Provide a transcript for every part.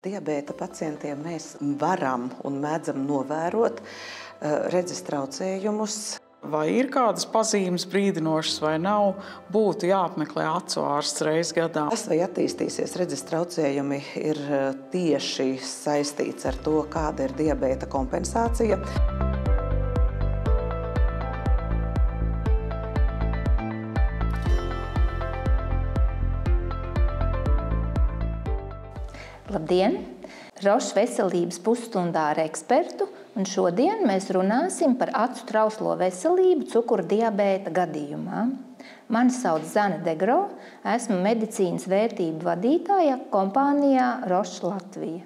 Diabēta pacientiem mēs varam un mēdzam novērot redzes traucējumus. Vai ir kādas pazīmes brīdinošas vai nav, būtu jāapmeklē acu ārsts reizi gadā. Tas, vai attīstīsies redzes traucējumi, ir tieši saistīts ar to, kāda ir diabēta kompensācija. Labdien! Roša veselības pusstundā ar ekspertu, un šodien mēs runāsim par acu trauslo veselību cukura diabēta gadījumā. Mani sauc Zane Degro, esmu medicīnas vērtību vadītāja kompānijā Roša Latvija.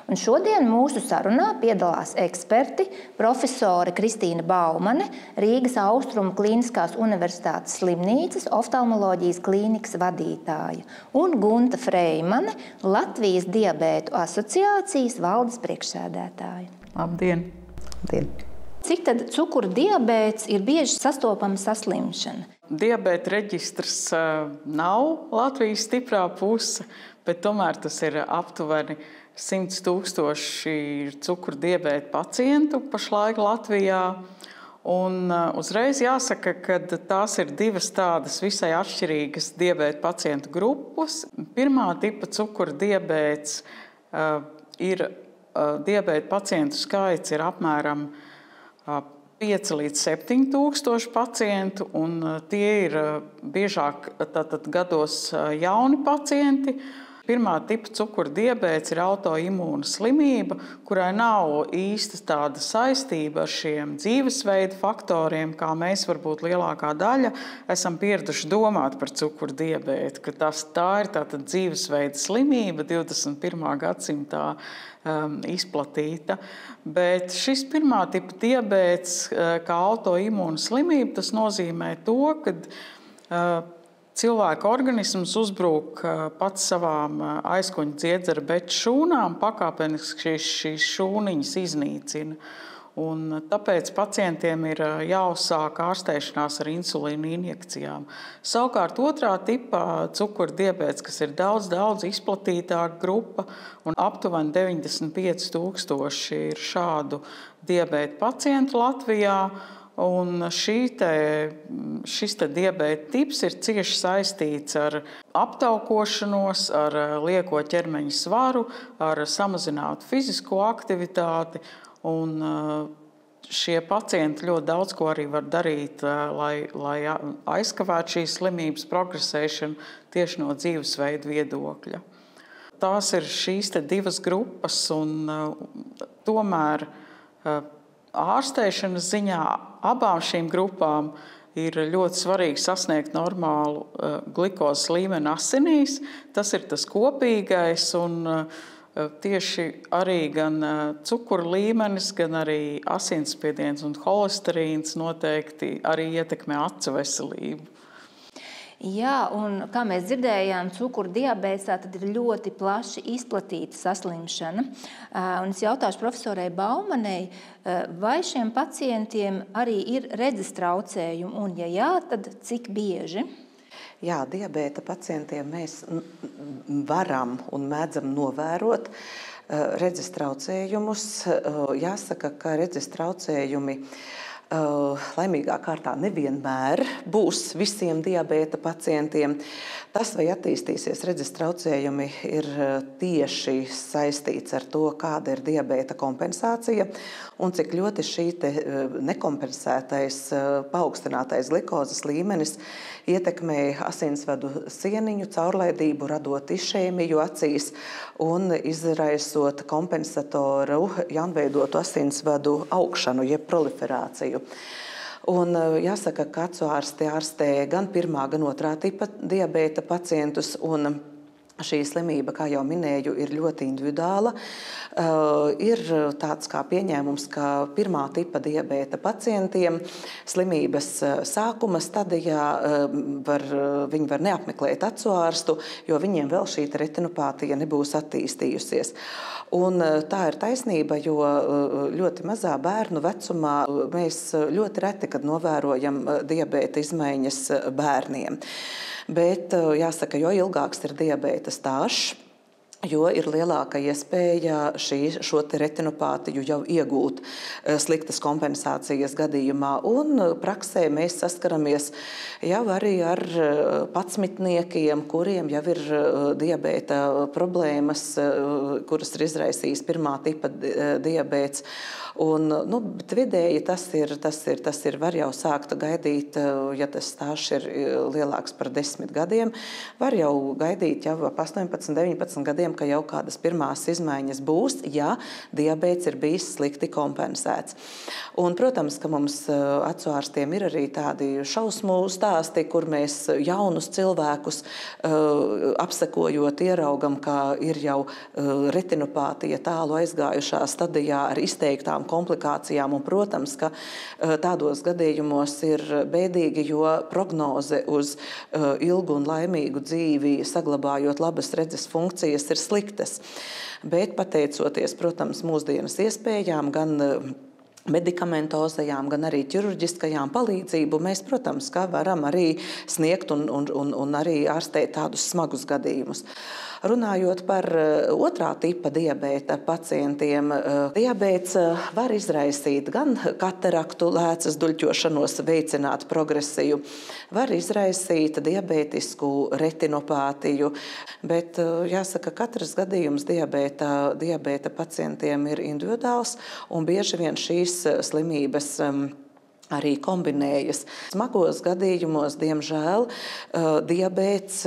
Un šodien mūsu sarunā piedalās eksperti, profesore Kristīna Baumane, Rīgas Austrumu Kliniskās universitātes slimnīcas oftalmoloģijas klīnikas vadītāja, un Gunta Freimane, Latvijas diabētu asociācijas valdes priekšsēdētāja. Labdien! Labdien. Cik tad cukura diabēts ir bieži sastopama saslimšana? Diabēta reģistrs nav Latvijas stiprā puse, bet tomēr tas ir aptuveni 100 000 cukura diabēta pacientu pašlaik Latvijā. Un uzreiz jāsaka, ka tās ir divas tādas visai atšķirīgas diabēta pacientu grupas. Pirmā tipa cukura diabēts ir diabēta pacientu skaits ir apmēram 5 līdz 7 tūkstoši pacientu, un tie ir biežāk gados jauni pacienti. Pirmā tipa cukura diabēts ir autoimūna slimība, kurai nav īsti tāda saistība ar šiem dzīvesveida faktoriem, kā mēs varbūt lielākā daļa esam pieraduši domāt par cukura diabētu, ka tā ir tātad dzīvesveida slimība 21. gadsimtā izplatīta. Bet šis pirmā tipa diabēts kā autoimūna slimība, tas nozīmē to, ka cilvēka organisms uzbrūk pats savām aizkuņa dziedzera beču šūnām, pakāpeniski šīs šūniņas iznīcina. Un tāpēc pacientiem ir jāuzsāk ārstēšanās ar insulīna injekcijām. Savukārt otrā tipa cukura diabēts, kas ir daudz izplatītāka grupa, un aptuveni 95 000 ir šādu diabēta pacientu Latvijā. Un šis diabēta tips ir cieši saistīts ar aptaukošanos, ar lieko ķermeņa svaru, ar samazinātu fizisko aktivitāti. Un šie pacienti ļoti daudz ko arī var darīt, lai aizkavētu šīs slimības progresēšanu tieši no dzīvesveida viedokļa. Tās ir šīs divas grupas, un tomēr ārstēšanas ziņā abām šīm grupām ir ļoti svarīgi sasniegt normālu glikozes līmeni asinīs. Tas ir tas kopīgais, un tieši arī gan cukura līmenis, gan arī asinsspiediens un holesterīns noteikti arī ietekmē acu veselību. Jā, un kā mēs dzirdējām, cukura diabēts tātad ir ļoti plaši izplatīta saslimšana. Un es jautāšu profesorei Baumanei, vai šiem pacientiem arī ir redzes traucējumi, un ja jā, tad cik bieži? Jā, diabēta pacientiem mēs varam un mēdzam novērot redzes traucējumus. Jāsaka, ka redzes traucējumi laimīgā kārtā nevienmēr būs visiem diabēta pacientiem. Tas, vai attīstīsies redzes traucējumi, ir tieši saistīts ar to, kāda ir diabēta kompensācija un cik ļoti šī nekompensētais paaugstinātais glikozes līmenis ietekmē asinsvadu sieniņu caurlaidību, radot išēmiju acīs un izraisot kompensatoru jaunveidotu asinsvadu augšanu, jeb proliferāciju. Un jāsaka, ka acu ārsti ārstē gan pirmā, gan otrā tipa diabēta pacientus, un šī slimība, kā jau minēju, ir ļoti individuāla. Ir tāds kā pieņēmums, ka pirmā tipa diabēta pacientiem slimības sākuma stadijā viņi var neapmeklēt acu ārstu, jo viņiem vēl šī retinopātija nebūs attīstījusies. Un tā ir taisnība, jo ļoti mazā bērnu vecumā mēs ļoti reti, kad novērojam diabēta izmaiņas bērniem. Bet jāsaka, jo ilgāks ir diabēta stāžs, jo ir lielāka iespēja šo retinopātiju jau iegūt sliktas kompensācijas gadījumā. Un praksē mēs saskaramies jau arī ar patsmitniekiem, kuriem jau ir diabēta problēmas, kuras ir izraisījis pirmā tipa diabēts. Un, bet vidēji tas ir, var jau sākt gaidīt, ja tas stāsts ir lielāks par 10 gadiem, var jau gaidīt jau ap 18, 19 gadiem, ka jau kādas pirmās izmaiņas būs, ja diabēts ir bijis slikti kompensēts. Un, protams, ka mums acu ārstiem ir arī tādi šausmu stāsti, kur mēs jaunus cilvēkus apsekojot ieraugam, ka ir jau retinopātija tālu aizgājušā stadijā ar izteiktām komplikācijām. Un, protams, ka tādos gadījumos ir bēdīgi, jo prognoze uz ilgu un laimīgu dzīvi, saglabājot labas redzes funkcijas, ir sliktas. Bet pateicoties, protams, mūsdienas iespējām, gan medikamentozajām, gan arī ķirurģiskajām palīdzību, mēs, protams, ka varam arī sniegt un arī ārstēt tādus smagus gadījumus. Runājot par otrā tipa diabēta pacientiem, diabēts var izraisīt gan kataraktu, lēcas duļķošanos, veicināt progresiju, var izraisīt diabētisku retinopātiju, bet jāsaka, katrs gadījums diabēta pacientiem ir individuāls un bieži vien šīs slimības arī kombinējas. Smagos gadījumos, diemžēl, diabēts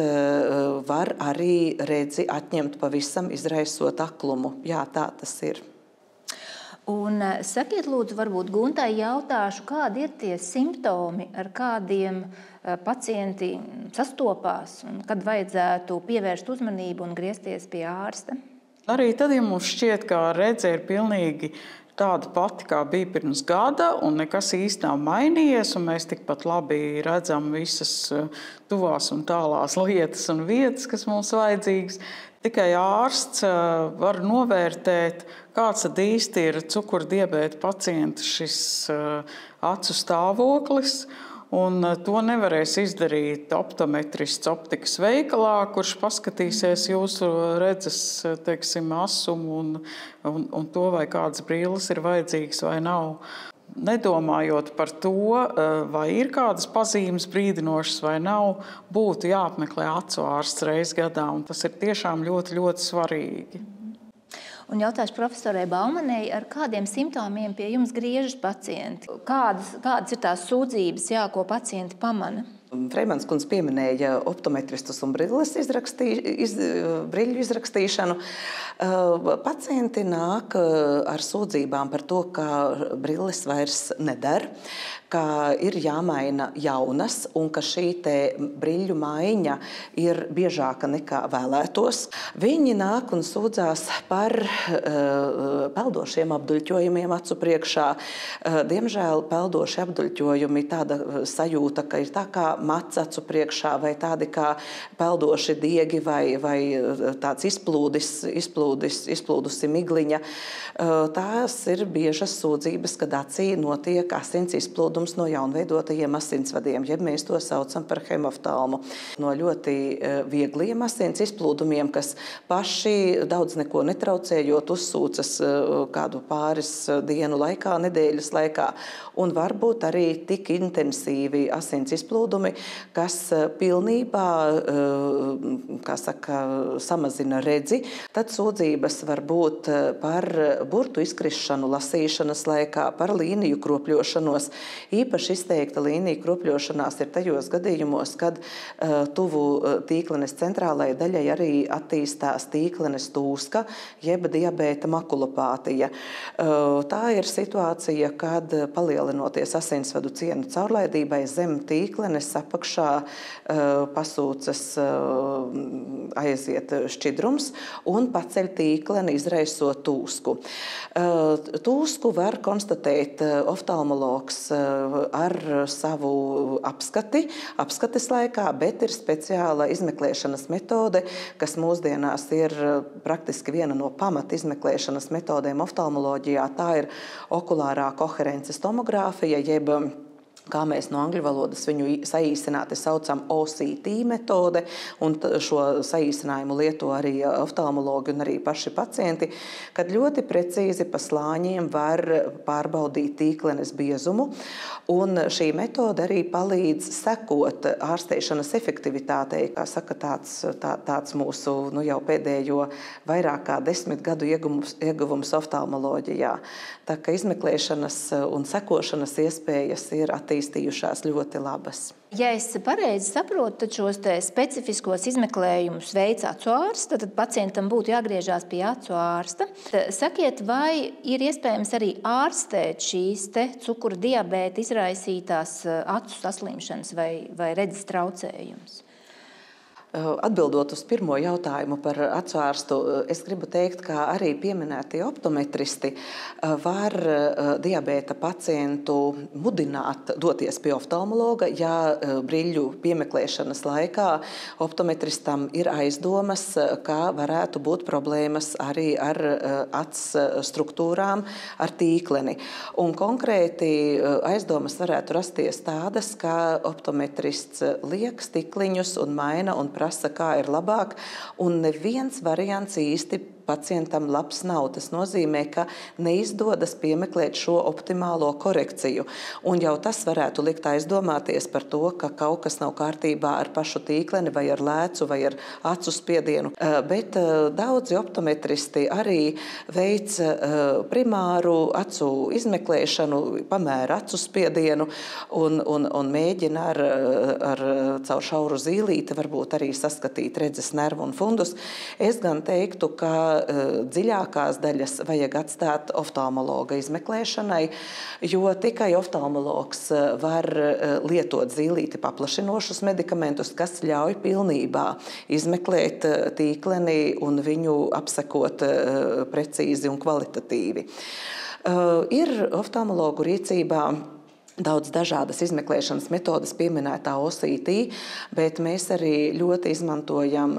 var arī redzi atņemt pavisam, izraisot aklumu. Jā, tā tas ir. Un sakiet, lūdzu, varbūt Guntai jautāšu, kādi ir tie simptomi, ar kādiem pacienti sastopās, un kad vajadzētu pievērst uzmanību un griezties pie ārsta? Arī tad, ja mums šķiet, ka redze ir pilnīgi tāda pati, kā bija pirms gada, un nekas īsti nav mainījies, un mēs tikpat labi redzam visas tuvās un tālās lietas un vietas, kas mums vajadzīgas. Tikai ārsts var novērtēt, kāds tad īsti ir cukurdiabēta pacienta šis acu stāvoklis. Un to nevarēs izdarīt optometrists optikas veikalā, kurš paskatīsies jūsu redzes, teiksim, asumu un to, vai kādas brilles ir vajadzīgas vai nav. Nedomājot par to, vai ir kādas pazīmes brīdinošas vai nav, būtu jāapmeklē acu ārsts reiz gadā, un tas ir tiešām ļoti, ļoti svarīgi. Un jautāšu profesorai Baumanei, ar kādiem simptomiem pie jums griežas pacienti? Kādas ir tās sūdzības, ko pacienti pamana? Freimans kundze pieminēja optometristus un brilļu izrakstīšanu. Pacienti nāk ar sūdzībām par to, ka brilles vairs neder, ka ir jāmaina jaunas un ka šī brilļu maiņa ir biežāka nekā vēlētos. Viņi nāk un sūdzās par peldošiem apduļķojumiem acu priekšā. Diemžēl peldoši apduļķojumi, tāda sajūta, ka ir tā kā mats acu priekšā vai tādi kā peldoši diegi vai tāds izplūdusi migliņa. Tās ir biežas sūdzības, kad acī notiek asins izplūdums no jaunveidotajiem asinsvadiem, jeb mēs to saucam par hemoftalmu. No ļoti viegliem asins izplūdumiem, kas paši daudz neko netraucējot uzsūcas kādu pāris dienu laikā, nedēļas laikā, un varbūt arī tik intensīvi asins izplūdumi, kas pilnībā, samazina redzi. Tad sūdzības var būt par burtu izkrišanu lasīšanas laikā, par līniju kropļošanos. Īpaši izteikta līnija kropļošanās ir tajos gadījumos, kad tuvu tīklenes centrālajai daļai arī attīstās tīklenes tūska, jeb diabēta makulopātija. Tā ir situācija, kad palielinoties asinsvadu cienu caurlaidībai zem tīklenes apakšā pasūcas aiziet šķidrums un paceļ tīkleni, izraisot tūsku. Tūsku var konstatēt oftalmologs ar savu apskates laikā, bet ir speciāla izmeklēšanas metode, kas mūsdienās ir praktiski viena no pamat izmeklēšanas metodēm oftalmoloģijā. Tā ir okulārā koherences tomogrāfija, jeb kā mēs no angļu valodas viņu saīsināti saucam OCT metode, un šo saīsinājumu lieto arī oftalmologi un arī paši pacienti, kad ļoti precīzi pa slāņiem var pārbaudīt tīklenes biezumu, un šī metode arī palīdz sekot ārstēšanas efektivitātei, kā saka, tāds mūsu jau pēdējo vairāk kā 10 gadu ieguvums oftalmoloģijā. Tā kā izmeklēšanas un sekošanas iespējas ir attīstījušās ļoti labas. Ja es pareizi saprotu, tad šos specifiskos izmeklējumus veic acu ārsts, tad pacientam būtu jāgriežās pie acu ārsta. Sakiet, vai ir iespējams arī ārstēt šīs cukura diabēta izraisītās acu saslimšanas vai redzes traucējumus? Atbildot uz pirmo jautājumu par acu ārstu, es gribu teikt, ka arī pieminētie optometristi var diabēta pacientu mudināt doties pie oftalmologa, ja brīļu piemeklēšanas laikā optometristam ir aizdomas, ka varētu būt problēmas arī ar acs struktūrām, ar tīkleni. Un konkrēti aizdomas varētu rasties tādas, ka optometrists liek stikliņus un maina un prasa, kā ir labāk, un neviens variants īsti pacientam labs nav. Tas nozīmē, ka neizdodas piemeklēt šo optimālo korekciju. Un jau tas varētu likt aizdomāties par to, ka kaut kas nav kārtībā ar pašu tīkleni vai ar lēcu vai ar acu spiedienu. Bet daudzi optometristi arī veic primāru acu izmeklēšanu, pamēra acu spiedienu un mēģina ar caur šauru zīlīti varbūt arī saskatīt redzes nervu un fundus. Es gan teiktu, ka dziļākās daļas vajag atstāt oftalmologa izmeklēšanai, jo tikai oftalmologs var lietot zīlīti paplašinošus medikamentus, kas ļauj pilnībā izmeklēt tīkleni un viņu apsekot precīzi un kvalitatīvi. Ir oftalmologu rīcībā daudz dažādas izmeklēšanas metodas, pieminētā OCT, bet mēs arī ļoti izmantojam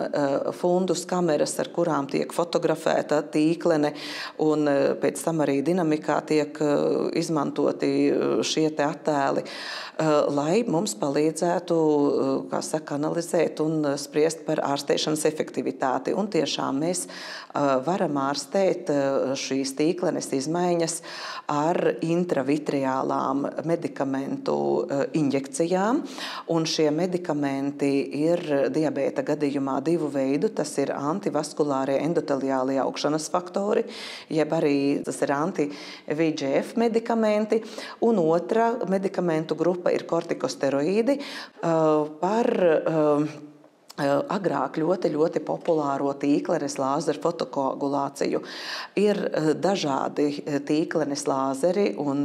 fundus kameras, ar kurām tiek fotografēta tīklene, un pēc tam arī dinamikā tiek izmantoti šie attēli, lai mums palīdzētu, kā saka, analizēt un spriest par ārstēšanas efektivitāti. Un tiešām mēs varam ārstēt šīs tīklenes izmaiņas ar intravitriālām medikamentu injekcijām, un šie medikamenti ir diabēta gadījumā divu veidu. Tas ir antivaskulārie endoteliālie augšanas faktori, jeb arī tas ir anti-VEGF medikamenti, un otra medikamentu grupa ir kortikosteroīdi par agrāk ļoti populāro tīklenes lāzeru fotokoagulāciju. Ir dažādi tīklenes lāzeri, un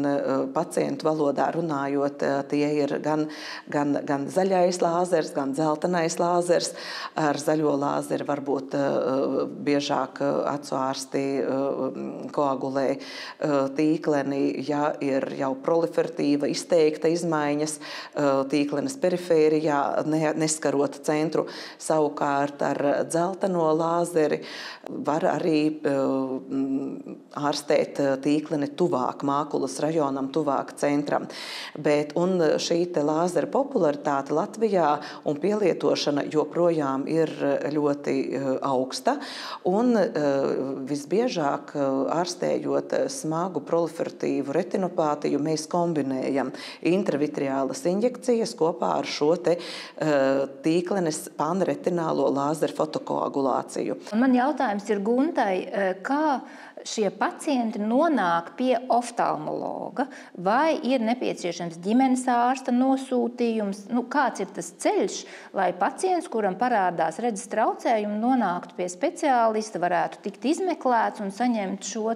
pacientu valodā runājot, tie ir gan zaļais lāzers, gan dzeltenais lāzers. Ar zaļo lāzeri varbūt biežāk acu ārsti koagulē tīkleni, ja ir jau proliferatīva izteikta izmaiņas tīklenes perifērijā, neskarot centru. Savukārt ar dzelteno lāzeri var arī ārstēt tīkleni tuvāk mākulas rajonam, tuvāk centram. Un šī lāzera popularitāte Latvijā un pielietošana joprojām ir ļoti augsta, un visbiežāk ārstējot smagu proliferatīvu retinopātiju, mēs kombinējam intravitriālas injekcijas kopā ar šo tīklenes panretinālo lāzeru fotokoagulāciju. Man jautājums ir Guntai, kā šie pacienti nonāk pie oftalmologa, vai ir nepieciešams ģimenes ārsta nosūtījums? Kāds ir tas ceļš, lai pacients, kuram parādās redzes traucējumi, nonāktu pie speciālista, varētu tikt izmeklēts un saņemt šo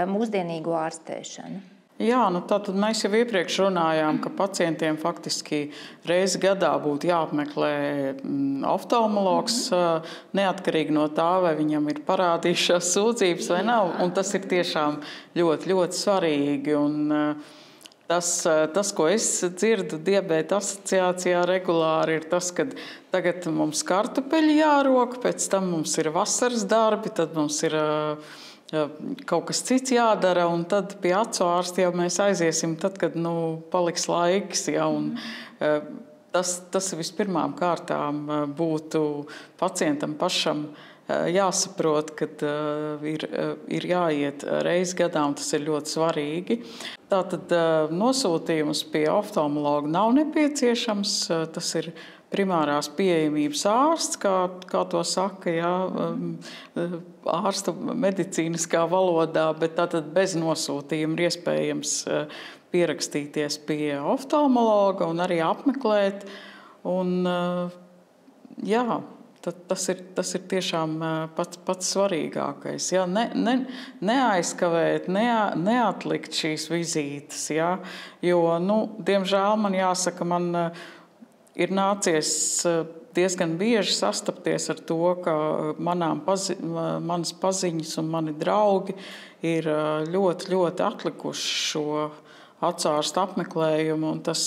mūsdienīgo ārstēšanu? Jā, tātad mēs jau iepriekš runājām, ka pacientiem faktiski reizi gadā būtu jāapmeklē oftalmologs, neatkarīgi no tā, vai viņam ir parādījušās sūdzības vai nav. Un tas ir tiešām ļoti, ļoti svarīgi. Un tas, ko es dzirdu diabēta asociācijā regulāri, ir tas, ka tagad mums kartupeļi jārok, pēc tam mums ir vasaras darbi, tad mums ir kaut kas cits jādara, un tad pie acu ārsta jau mēs aiziesim tad, kad paliks laiks. Ja, un, tas vispirmām kārtām būtu pacientam pašam jāsaprot, ka ir jāiet reizi gadā, un tas ir ļoti svarīgi. Tātad nosūtījums pie oftalmologa nav nepieciešams. Tas ir primārās pieejamības ārsts, kā to saka, ja, ārsta medicīniskā valodā, bet tātad bez nosūtījuma ir iespējams pierakstīties pie oftalmologa un arī apmeklēt. Un, jā, tas ir tiešām pats svarīgākais. Ja? Neaizkavēt, neatlikt šīs vizītes. Ja? Jo, diemžēl man jāsaka, man ir nācies diezgan bieži sastapties ar to, ka manas paziņas un mani draugi ir ļoti, ļoti atlikuši šo acu ārsta apmeklējumu, un tas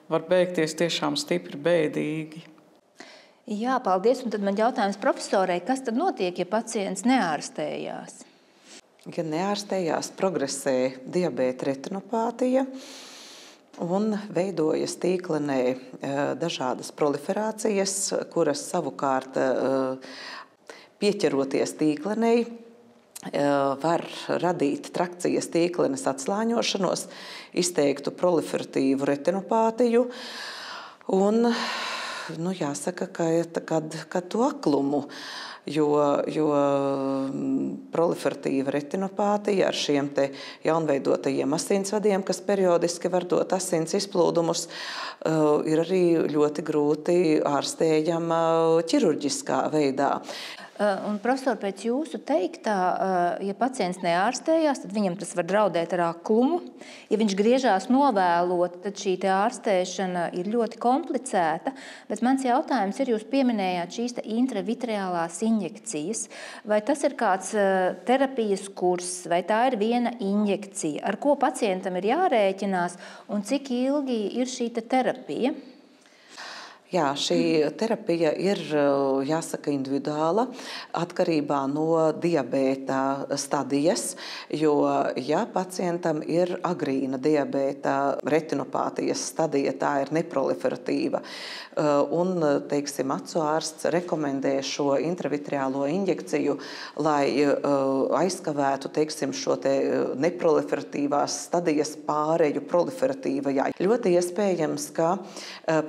var beigties tiešām stipri bēdīgi. Jā, paldies. Un tad man jautājums profesorei, kas tad notiek, ja pacients neārstējās? Ja neārstējās, progresē diabēta retinopātija un veidojas tīklenē dažādas proliferācijas, kuras savukārt pieķeroties tīklenei var radīt trakcijas tīklenes atslāņošanos, izteiktu proliferatīvu retinopātiju un jāsaka, ka to aklumu, jo proliferatīva retinopātija ar šiem te jaunveidotajiem asinsvadiem, kas periodiski var dot asins izplūdumus, ir arī ļoti grūti ārstējama ķirurģiskā veidā. Un, profesor, pēc jūsu teiktā, ja pacients neārstējās, tad viņam tas var draudēt ar aklumu. Ja viņš griežās novēlot, tad šī ārstēšana ir ļoti komplicēta. Bet mans jautājums ir, jūs pieminējāt šīs intravitreālās injekcijas. Vai tas ir kāds terapijas kurs, vai tā ir viena injekcija? Ar ko pacientam ir jārēķinās un cik ilgi ir šī terapija? Jā, šī terapija ir, jāsaka, individuāla atkarībā no diabēta stadijas, jo, ja pacientam ir agrīna diabēta retinopātijas stadija, tā ir neproliferatīva, un, teiksim, acu ārsts rekomendē šo intravitreālo injekciju, lai aizkavētu, teiksim, šo te neproliferatīvās stadijas pāreju proliferatīvajā. Ļoti iespējams, ka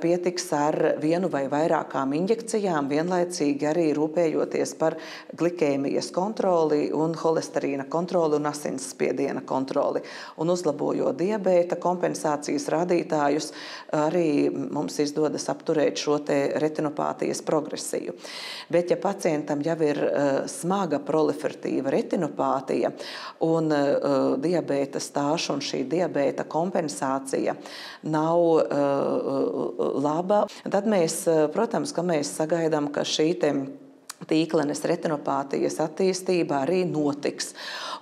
pietiks ar vienu vai vairākām injekcijām, vienlaicīgi arī rūpējoties par glikēmijas kontroli un holesterīna kontroli un asinsspiediena kontroli. Un uzlabojot diabēta kompensācijas rādītājus, arī mums izdodas apturēt šo te retinopātijas progresiju. Bet ja pacientam jau ir smaga proliferatīva retinopātija un diabēta stāsts un šī diabēta kompensācija nav laba, tad mēs, protams, ka mēs sagaidām, ka šī tīklenes retinopātijas attīstība arī notiks.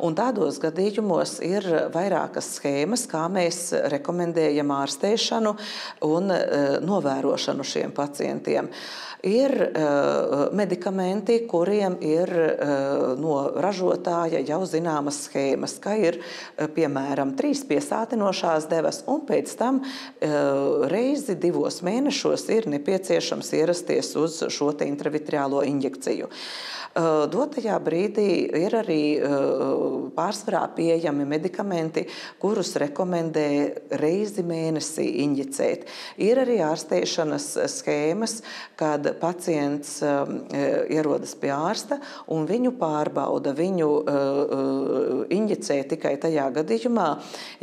Un tādos gadījumos ir vairākas schēmas, kā mēs rekomendējam ārstēšanu un novērošanu šiem pacientiem. Ir medikamenti, kuriem ir no ražotāja jau zināmas schēmas, ka ir, piemēram, 3 piesātinošās devas, un pēc tam reizi 2 mēnešos ir nepieciešams ierasties uz šo te intravitreālo injekciju. Dotajā brīdī ir arī pārsvarā pieejami medikamenti, kurus rekomendē reizi mēnesī injicēt. Ir arī ārstēšanas schēmas, kad pacients ierodas pie ārsta un viņu pārbauda, viņu injicē tikai tajā gadījumā,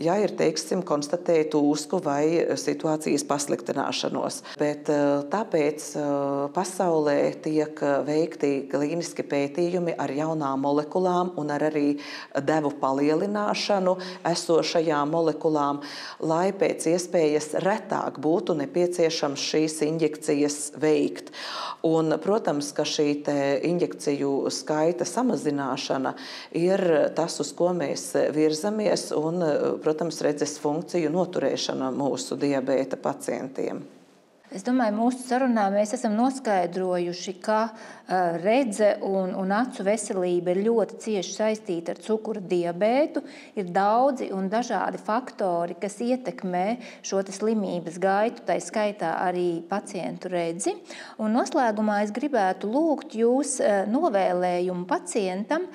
ja ir, teiksim, konstatēta ūsku vai situācijas pasliktināšanos. Bet tāpēc pasaulē tiek veikti klīniski pētījumi ar jaunām molekulām un ar arī devu palielināšanu esošajām molekulām, lai pēc iespējas retāk būtu nepieciešams šīs injekcijas veikt. Un, protams, ka šī injekciju skaita samazināšana ir tas, uz ko mēs virzamies, un, protams, redzes funkciju noturēšana mūsu diabēta pacientiem. Es domāju, mūsu sarunā mēs esam noskaidrojuši, ka redze un acu veselība ir ļoti cieši saistīta ar cukura diabētu. Ir daudzi un dažādi faktori, kas ietekmē šo slimības gaitu, tai skaitā arī pacientu redzi. Un noslēgumā es gribētu lūgt jūs novēlējumu pacientam,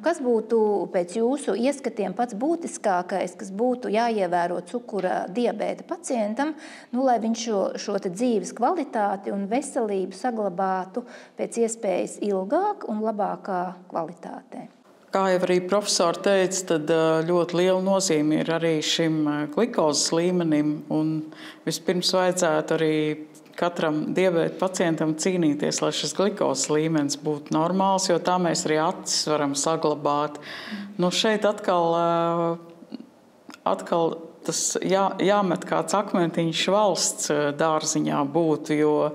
kas būtu pēc jūsu ieskatiem pats būtiskākais, kas būtu jāievēro cukura diabēta pacientam, lai viņš šo dzīves kvalitāti un veselību saglabātu pēc iespējas ilgāk un labākā kvalitātē. Kā jau arī profesori teica, tad ļoti liela nozīme ir arī šim glikozes līmenim. Un vispirms vajadzētu arī katram diabēta pacientam cīnīties, lai šis glikozes līmenis būtu normāls, jo tā mēs arī acis varam saglabāt. Šeit atkal tas jāmet kāds akmentiņš valsts dārziņā būtu, jo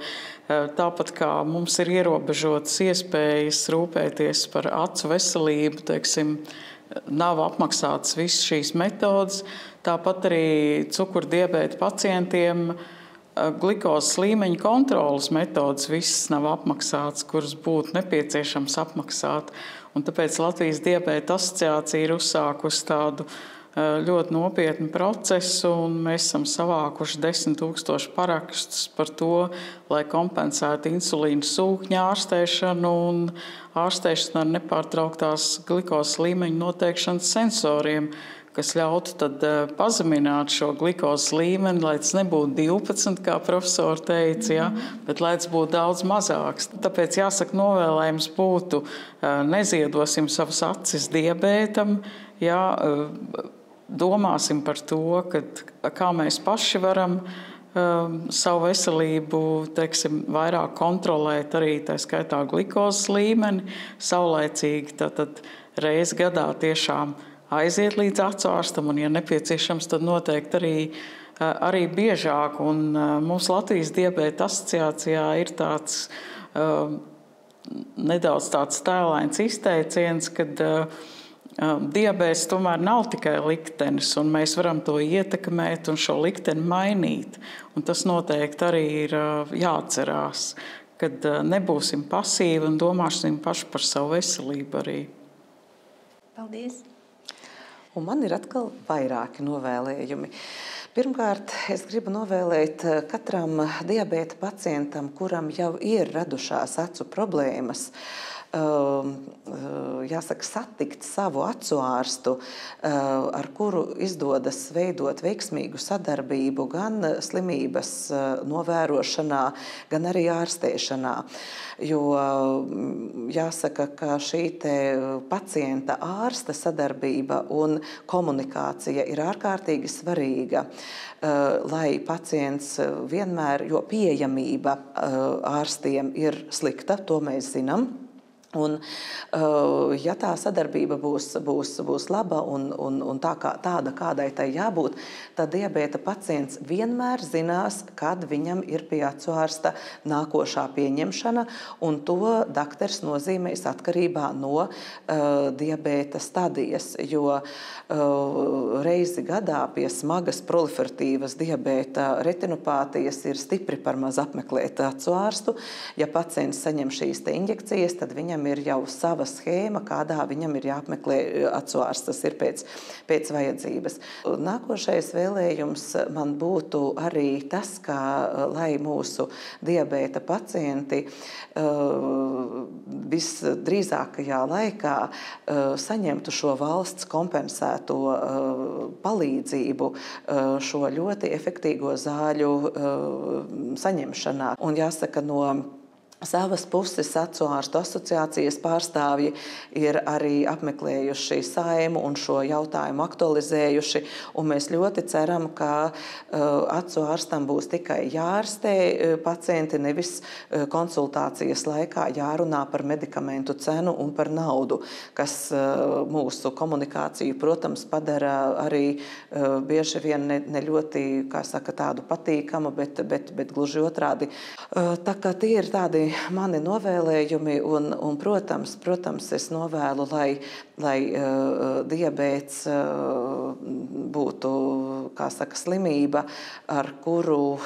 tāpat kā mums ir ierobežotas iespējas rūpēties par acu veselību, nav apmaksātas visas šīs metodas, tāpat arī cukurdiabēta pacientiem glikozes līmeņa kontrolas metodas visas nav apmaksātas, kuras būtu nepieciešams apmaksāt. Un tāpēc Latvijas diabēta asociācija ir uzsākusi tādu ļoti nopietnu procesu, un mēs esam savākuši 10 000 parakstus par to, lai kompensētu insulīna sūkņa ārstēšanu un ārstēšanu ar nepārtrauktās glikozes līmeņa noteikšanas sensoriem, kas ļautu tad pazemināt šo glikozes līmeni, lai tas nebūtu 12, kā profesori teica, bet lai tas būtu daudz mazāks. Tāpēc jāsaka, novēlējums būtu neziedosim savas acis diabētam, domāsim par to, kā mēs paši varam savu veselību vairāk kontrolēt, arī tā skaitā glikozes līmeni, saulaicīgi tātad reizi gadā tiešām aiziet līdz acu ārstam, un, ja nepieciešams, tad noteikti arī biežāk. Un mums Latvijas diabēta asociācijā ir tāds nedaudz tāds tēlains izteiciens, kad diabēts tomēr nav tikai liktenis, un mēs varam to ietekmēt un šo likteni mainīt. Un tas noteikti arī ir jāatcerās, kad nebūsim pasīvi un domāsim paši par savu veselību arī. Paldies! Un man ir atkal vairāki novēlējumi. Pirmkārt, es gribu novēlēt katram diabēta pacientam, kuram jau ir radušās acu problēmas, jāsaka, satikt savu acu ārstu, ar kuru izdodas veidot veiksmīgu sadarbību gan slimības novērošanā, gan arī ārstēšanā. Jo jāsaka, ka šī pacienta ārsta sadarbība un komunikācija ir ārkārtīgi svarīga, lai pacients vienmēr, jo pieejamība ārstiem ir slikta, to mēs zinām. Un, ja tā sadarbība būs laba un tāda, kādai tai jābūt, tad diabēta pacients vienmēr zinās, kad viņam ir pie acu ārsta nākošā pieņemšana, un to dakteris nozīmēs atkarībā no diabēta stadijas, jo reizi gadā pie smagas proliferatīvas diabēta retinopātijas ir stipri par maz apmeklēt acu ārstu. Ja pacients saņem šīs injekcijas, tad viņam ir jau sava schēma, kādā viņam ir jāapmeklē acu ārsts. Tas ir pēc vajadzības. Nākošais vēlējums man būtu arī tas, ka lai mūsu diabēta pacienti visdrīzākajā laikā saņemtu šo valsts kompensēto palīdzību šo ļoti efektīvo zāļu saņemšanā. Un jāsaka, no savas puses acu ārstu asociācijas pārstāvji ir arī apmeklējuši Saeimu un šo jautājumu aktualizējuši, un mēs ļoti ceram, ka acu ārstam būs tikai jārastē pacienti, nevis konsultācijas laikā jārunā par medikamentu cenu un par naudu, kas mūsu komunikāciju, protams, padara arī bieži vien ne ļoti, kā saka, tādu patīkamu, bet gluži otrādi. Tā kā tie ir tādi mani novēlējumi, un protams, es novēlu, lai diabēts būtu, kā saka, slimība, ar kuru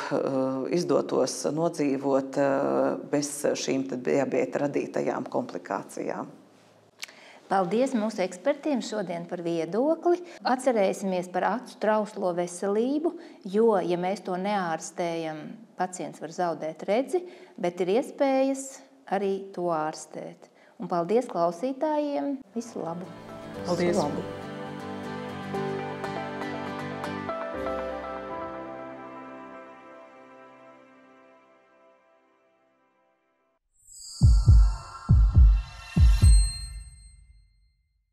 izdotos nodzīvot bez šīm diabēta radītajām komplikācijām. Paldies mūsu ekspertiem šodien par viedokli. Atcerēsimies par acu trauslo veselību, jo, ja mēs to neārstējam, pacients var zaudēt redzi, bet ir iespējas arī to ārstēt. Un paldies klausītājiem. Visu labu! Paldies! Visu labu.